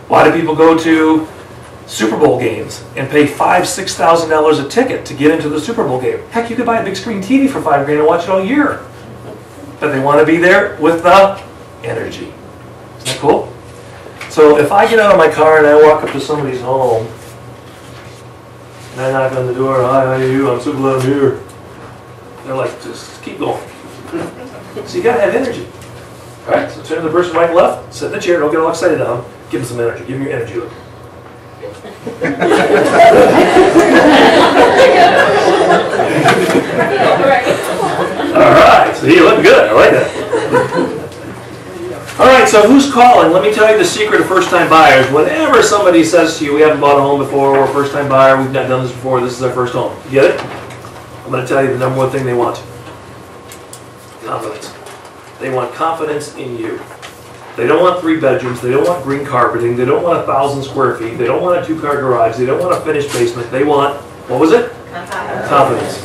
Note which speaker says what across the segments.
Speaker 1: Why do people go to Super Bowl games and pay $5,000 to $6,000 a ticket to get into the Super Bowl game? Heck, you could buy a big screen TV for $5 grand and watch it all year. But they want to be there with the energy. Isn't that cool? So if I get out of my car and I walk up to somebody's home and I knock on the door, "Hi, how are you? I'm so glad I'm here." They're like, "Just keep going." So you got to have energy. All right, so turn to the person right and left, sit in the chair, don't get all excited on them. Give them some energy. Give them your energy look. All right, so you look good. I like that. All right, so who's calling? Let me tell you the secret of first-time buyers. Whenever somebody says to you, "We haven't bought a home before, we're a first-time buyer, we've not done this before, this is our first home." You get it? I'm going to tell you the number one thing they want. Confidence. They want confidence in you. They don't want 3 bedrooms. They don't want green carpeting. They don't want 1,000 square feet. They don't want a 2-car garage. They don't want a finished basement. They want, what was it? Confidence.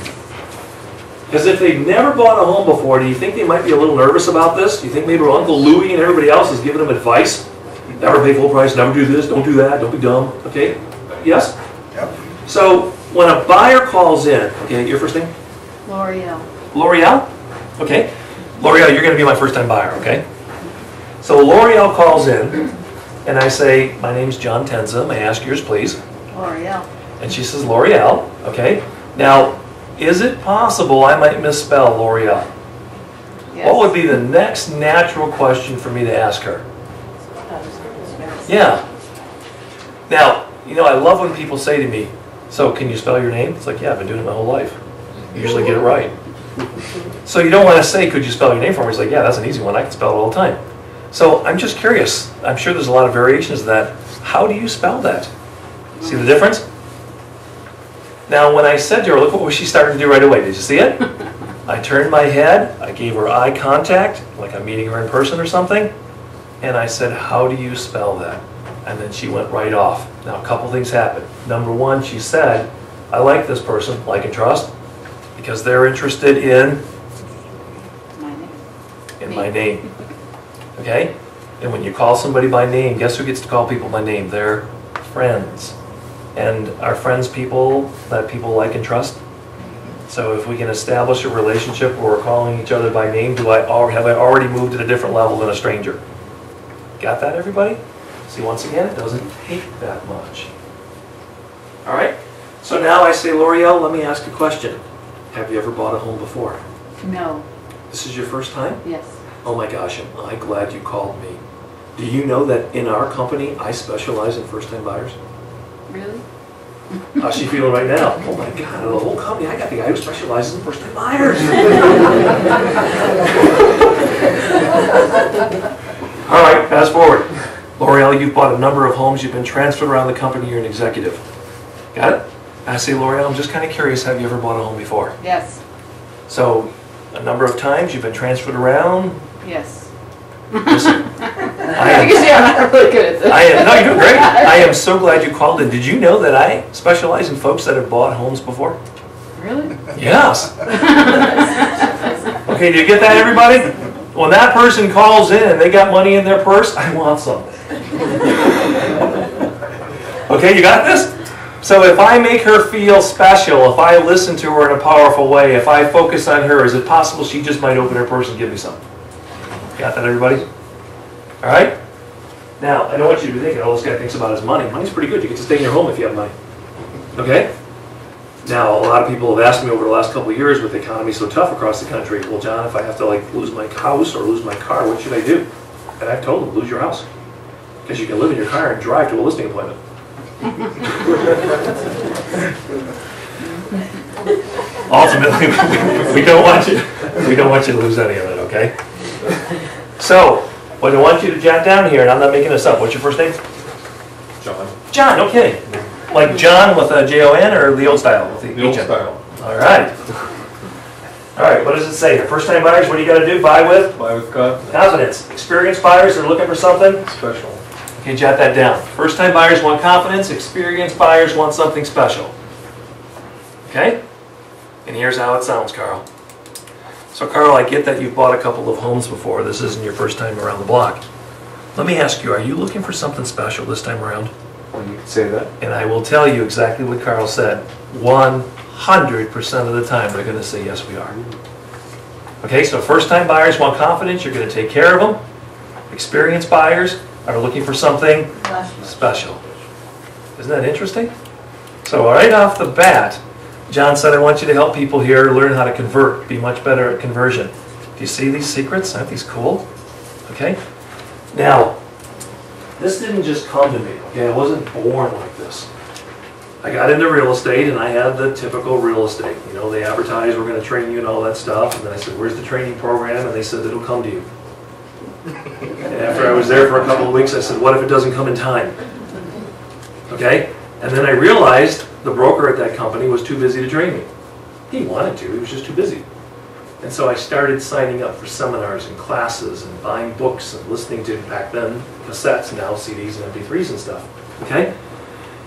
Speaker 1: Because if they've never bought a home before, do you think they might be a little nervous about this? Do you think maybe Uncle Louie and everybody else is giving them advice? Never pay full price, never do this, don't do that, don't be dumb. Okay? Yes?
Speaker 2: Yep.
Speaker 1: So when a buyer calls in, okay, your first name?
Speaker 3: L'Oreal.
Speaker 1: L'Oreal? Okay. L'Oreal, you're going to be my first time buyer, okay? So L'Oreal calls in, and I say, "My name's John Tenza, may I ask yours, please?"
Speaker 3: L'Oreal.
Speaker 1: And she says, "L'Oreal," okay? Now, is it possible I might misspell L'Oreal?
Speaker 3: Yes.
Speaker 1: What would be the next natural question for me to ask her? Yeah. Now, you know, I love when people say to me, "So, can you spell your name?" It's like, yeah, I've been doing it my whole life. I usually get it right. So you don't want to say, "Could you spell your name for me?" It's like, yeah, that's an easy one. I can spell it all the time. So I'm just curious. I'm sure there's a lot of variations of that. How do you spell that? See the difference? Now, when I said to her, look what was she starting to do right away. Did you see it? I turned my head. I gave her eye contact, like I'm meeting her in person or something. And I said, "How do you spell that?" And then she went right off. Now, a couple things happened. Number one, she said, "I like this person, like and trust, because they're interested in my name." Okay? And when you call somebody by name, guess who gets to call people by name? Their friends. And are friends people that people like and trust? So if we can establish a relationship where we're calling each other by name, have I already moved at a different level than a stranger? Got that, everybody? See, once again, it doesn't take that much. All right? So now I say, "L'Oreal, let me ask a question. Have you ever bought a home before?"
Speaker 3: No.
Speaker 1: This is your first time?
Speaker 3: Yes.
Speaker 1: Oh my gosh, am I glad you called me. Do you know that in our company, I specialize in first-time buyers?
Speaker 3: Really?
Speaker 1: How's she feeling right now? Oh my God, out of the whole company, I got the guy who specializes in first-time buyers. All right, fast forward. L'Oreal, you've bought a number of homes. You've been transferred around the company. You're an executive. Got it? I say, "L'Oreal, I'm just kind of curious. Have you ever bought a home before?"
Speaker 3: Yes.
Speaker 1: So, a number of times you've been transferred around.
Speaker 3: Yes.
Speaker 1: Listen,
Speaker 3: You can see I'm not really good at this.
Speaker 1: no, you're doing great. I am so glad you called in. Did you know that I specialize in folks that have bought homes before?
Speaker 3: Really?
Speaker 1: Yes. Okay, do you get that, everybody? When that person calls in and they got money in their purse, I want something. Okay, you got this? So if I make her feel special, if I listen to her in a powerful way, if I focus on her, is it possible she just might open her purse and give me something? Got that, everybody? All right? Now, I don't want you to be thinking, "Oh, this guy thinks about his money." Money's pretty good. You get to stay in your home if you have money. Okay? Now, a lot of people have asked me over the last couple of years with the economy so tough across the country, "Well, John, if I have to lose my house or lose my car, what should I do?" And I've told them, lose your house. Because you can live in your car and drive to a listing appointment. Ultimately, we don't want you to lose any of it, okay? So, what I want you to jot down here, and I'm not making this up. What's your first name?
Speaker 4: John.
Speaker 1: John, no kidding. Like John with a J-O-N or the old style? With
Speaker 4: The old style.
Speaker 1: All right. All right, what does it say? First-time buyers, what do you got to do? Buy with?
Speaker 4: Buy with confidence.
Speaker 1: Confidence. Experienced buyers are looking for something?
Speaker 4: Special.
Speaker 1: Okay, jot that down. First-time buyers want confidence. Experienced buyers want something special. Okay? And here's how it sounds, Carl. So, Carl, I get that you've bought a couple of homes before. This isn't your first time around the block. Let me ask you, are you looking for something special this time around?
Speaker 4: Well, you could say that.
Speaker 1: And I will tell you exactly what Carl said. 100% of the time, they're gonna say, yes, we are. Okay, so first-time buyers want confidence, you're gonna take care of them. Experienced buyers are looking for something special. Isn't that interesting? So right off the bat, John said, I want you to help people here learn how to convert, be much better at conversion. Do you see these secrets? Aren't these cool? Okay? Now, this didn't just come to me, okay? I wasn't born like this. I got into real estate and I had the typical real estate. You know, they advertise, we're gonna train you and all that stuff. And then I said, where's the training program? And they said, it'll come to you. And after I was there for a couple of weeks, I said, what if it doesn't come in time? Okay? And then I realized the broker at that company was too busy to train me. He wanted to, he was just too busy. And so I started signing up for seminars and classes and buying books and listening to, back then, cassettes, now CDs and MP3s and stuff. Okay?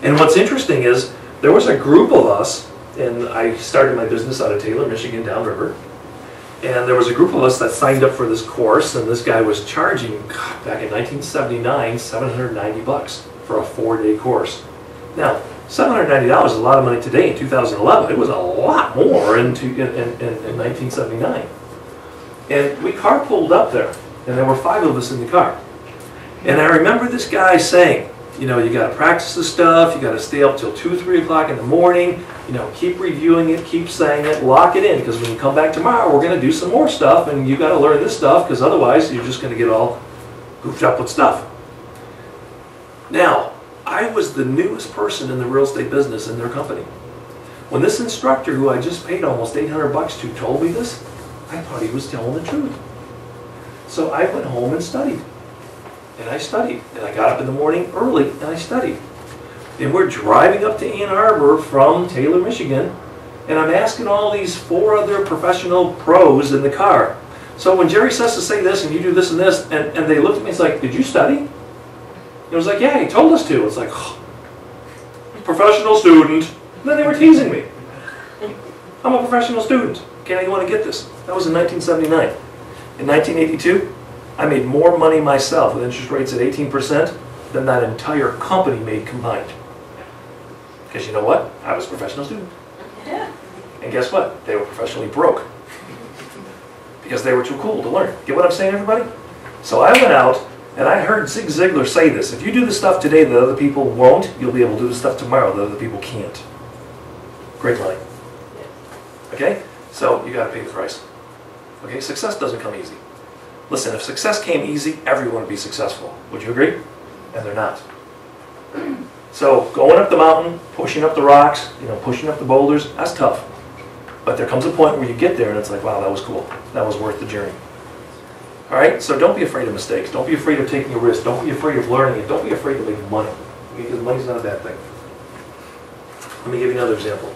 Speaker 1: And what's interesting is, there was a group of us, and I started my business out of Taylor, Michigan, downriver. And there was a group of us that signed up for this course, and this guy was charging, back in 1979, $790 for a 4-day course. Now, $790 is a lot of money today in 2011. It was a lot more in 1979. And we carpooled up there, and there were 5 of us in the car. And I remember this guy saying, you know, you got to practice this stuff, you got to stay up till 2, 3 o'clock in the morning, you know, keep reviewing it, keep saying it, lock it in, because when you come back tomorrow, we're going to do some more stuff, and you got to learn this stuff, because otherwise you're just going to get all goofed up with stuff. Now, I was the newest person in the real estate business in their company. When this instructor, who I just paid almost $800 to, told me this, I thought he was telling the truth. So I went home and studied. And I studied. And I got up in the morning early and I studied. And we're driving up to Ann Arbor from Taylor, Michigan, and I'm asking all these 4 other professional pros in the car. So when Jerry says to say this and you do this and this, and they looked at me, it's like, did you study? It was like, yeah, he told us to. It's like, oh, professional student. And then they were teasing me. I'm a professional student. Okay, now you want to get this. That was in 1979. In 1982, I made more money myself with interest rates at 18% than that entire company made combined. Because you know what? I was a professional student.
Speaker 3: Yeah.
Speaker 1: And guess what? They were professionally broke. Because they were too cool to learn. Get what I'm saying, everybody? So I went out, and I heard Zig Ziglar say this. If you do the stuff today that other people won't, you'll be able to do the stuff tomorrow that other people can't. Great line. Okay? So you got to pay the price. Okay? Success doesn't come easy. Listen, if success came easy, everyone would be successful. Would you agree? And they're not. So going up the mountain, pushing up the rocks, you know, pushing up the boulders, that's tough. But there comes a point where you get there and it's like, wow, that was cool. That was worth the journey. All right? So don't be afraid of mistakes. Don't be afraid of taking a risk. Don't be afraid of learning it. Don't be afraid of making money. Because money's not a bad thing. Let me give you another example.